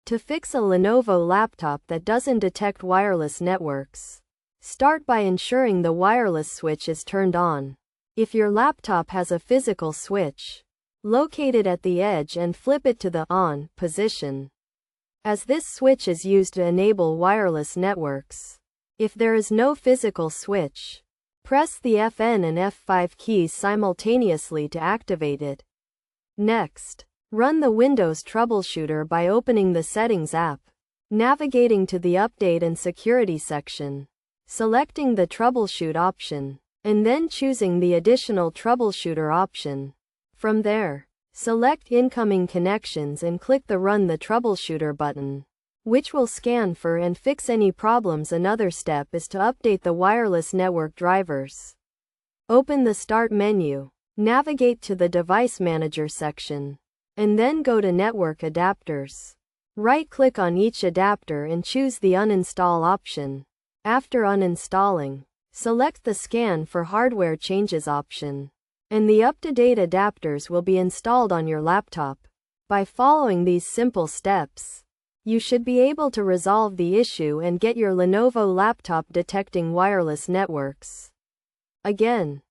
To fix a Lenovo laptop that doesn't detect wireless networks, start by ensuring the wireless switch is turned on. If your laptop has a physical switch, locate it at the edge and flip it to the on position, as this switch is used to enable wireless networks. If there is no physical switch, press the Fn and F5 keys simultaneously to activate it. Next, run the Windows troubleshooter by opening the Settings app, navigating to the Update and Security section, selecting the Troubleshoot option, and then choosing the additional troubleshooter option. From there, select Incoming Connections and click the Run the Troubleshooter button, which will scan for and fix any problems. Another step is to update the wireless network drivers. Open the Start menu, navigate to the Device Manager section, and then go to Network Adapters. Right-click on each adapter and choose the Uninstall option. After uninstalling, select the Scan for Hardware Changes option, and the up-to-date adapters will be installed on your laptop. By following these simple steps, you should be able to resolve the issue and get your Lenovo laptop detecting wireless networks. Again,